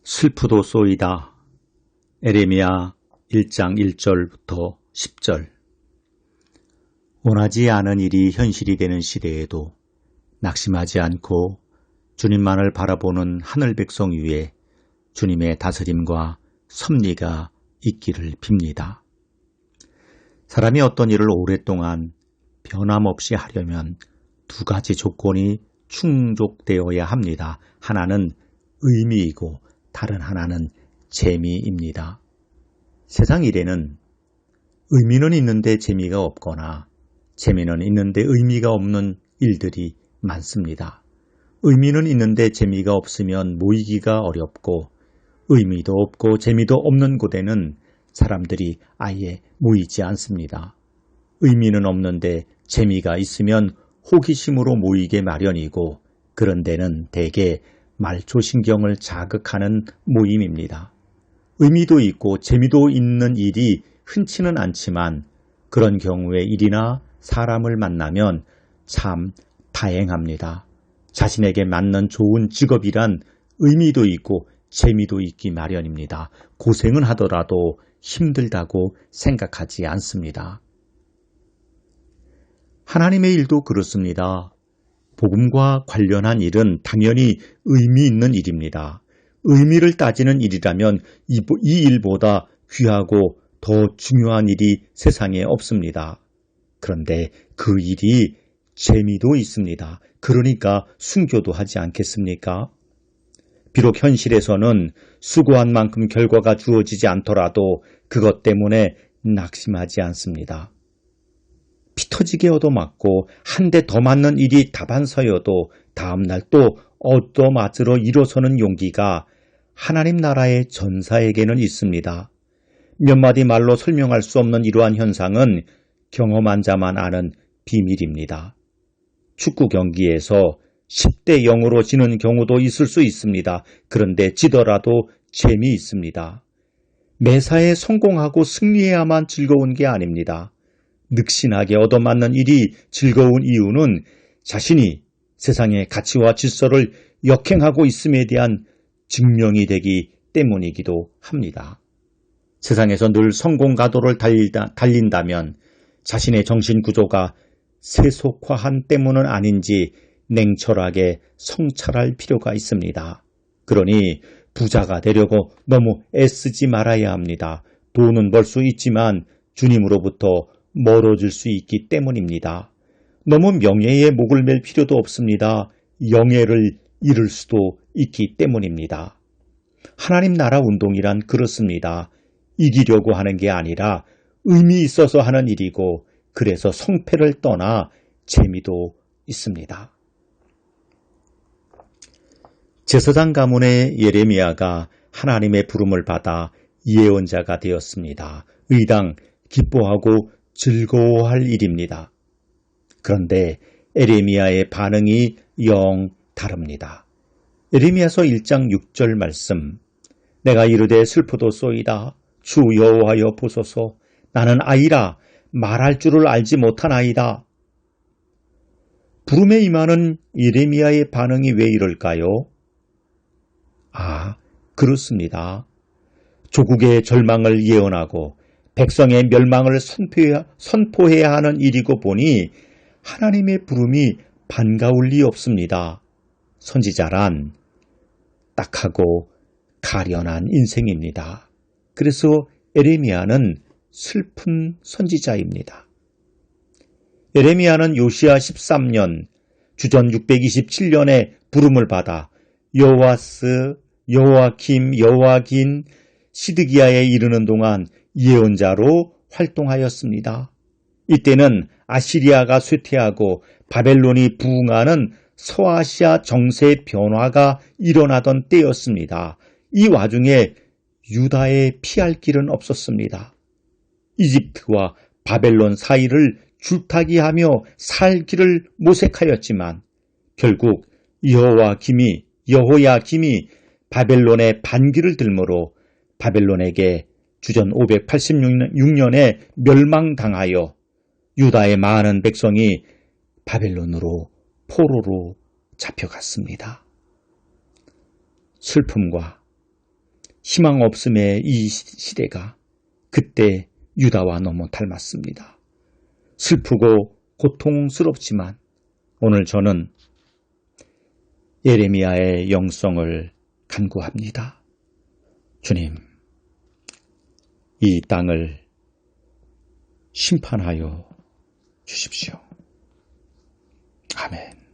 슬프도소이다. 에레미야 1장 1절부터 10절. 원하지 않은 일이 현실이 되는 시대에도 낙심하지 않고 주님만을 바라보는 하늘 백성 위에 주님의 다스림과 섭리가 있기를 빕니다. 사람이 어떤 일을 오랫동안 변함없이 하려면 두 가지 조건이 충족되어야 합니다. 하나는 의미이고 다른 하나는 재미입니다. 세상 일에는 의미는 있는데 재미가 없거나 재미는 있는데 의미가 없는 일들이 많습니다. 의미는 있는데 재미가 없으면 모이기가 어렵고 의미도 없고 재미도 없는 곳에는 사람들이 아예 모이지 않습니다. 의미는 없는데 재미가 있으면 호기심으로 모이게 마련이고 그런 데는 대개 말초신경을 자극하는 모임입니다. 의미도 있고 재미도 있는 일이 흔치는 않지만 그런 경우에 일이나 사람을 만나면 참 다행합니다. 자신에게 맞는 좋은 직업이란 의미도 있고 재미도 있기 마련입니다. 고생은 하더라도 힘들다고 생각하지 않습니다. 하나님의 일도 그렇습니다. 복음과 관련한 일은 당연히 의미 있는 일입니다. 의미를 따지는 일이라면 이 일보다 귀하고 더 중요한 일이 세상에 없습니다. 그런데 그 일이 재미도 있습니다. 그러니까 순교도 하지 않겠습니까? 비록 현실에서는 수고한 만큼 결과가 주어지지 않더라도 그것 때문에 낙심하지 않습니다. 피 터지게 얻어맞고 한 대 더 맞는 일이 다반사여도 다음날 또 얻어맞으러 일어서는 용기가 하나님 나라의 전사에게는 있습니다. 몇 마디 말로 설명할 수 없는 이러한 현상은 경험한 자만 아는 비밀입니다. 축구 경기에서 10대 0으로 지는 경우도 있을 수 있습니다. 그런데 지더라도 재미있습니다. 매사에 성공하고 승리해야만 즐거운 게 아닙니다. 늑신하게 얻어맞는 일이 즐거운 이유는 자신이 세상의 가치와 질서를 역행하고 있음에 대한 증명이 되기 때문이기도 합니다. 세상에서 늘 성공 가도를 달린다면 자신의 정신 구조가 세속화한 때문은 아닌지 냉철하게 성찰할 필요가 있습니다. 그러니 부자가 되려고 너무 애쓰지 말아야 합니다. 돈은 벌 수 있지만 주님으로부터 멀어질 수 있기 때문입니다. 너무 명예에 목을 맬 필요도 없습니다. 영예를 잃을 수도 있기 때문입니다. 하나님 나라 운동이란 그렇습니다. 이기려고 하는 게 아니라 의미 있어서 하는 일이고 그래서 성패를 떠나 재미도 있습니다. 제사장 가문의 예레미야가 하나님의 부름을 받아 예언자가 되었습니다. 의당 기뻐하고 즐거워할 일입니다. 그런데 에레미야의 반응이 영 다릅니다. 에레미야서 1장 6절 말씀. 내가 이르되 슬프도소이다. 주 여호와여 보소서. 나는 아이라 말할 줄을 알지 못한 아이다. 부름에 임하는 예레미야의 반응이 왜 이럴까요? 그렇습니다. 조국의 절망을 예언하고 백성의 멸망을 선포해야 하는 일이고 보니 하나님의 부름이 반가울 리 없습니다. 선지자란 딱하고 가련한 인생입니다. 그래서 에레미야는 슬픈 선지자입니다. 에레미야는 요시야 13년 주전 627년에 부름을 받아 여호와스, 여호와김, 여호와긴, 시드기야에 이르는 동안 예언자로 활동하였습니다. 이때는 아시리아가 쇠퇴하고 바벨론이 부흥하는 서아시아 정세 변화가 일어나던 때였습니다. 이 와중에 유다에 피할 길은 없었습니다. 이집트와 바벨론 사이를 줄타기하며 살 길을 모색하였지만 결국 여호야김이 바벨론의 반기를 들므로 바벨론에게 주전 586년에 멸망당하여 유다의 많은 백성이 바벨론으로 포로로 잡혀갔습니다. 슬픔과 희망 없음의 이 시대가 그때 유다와 너무 닮았습니다. 슬프고 고통스럽지만 오늘 저는 예레미야의 영성을 간구합니다. 주님, 이 땅을 심판하여 주십시오. 아멘.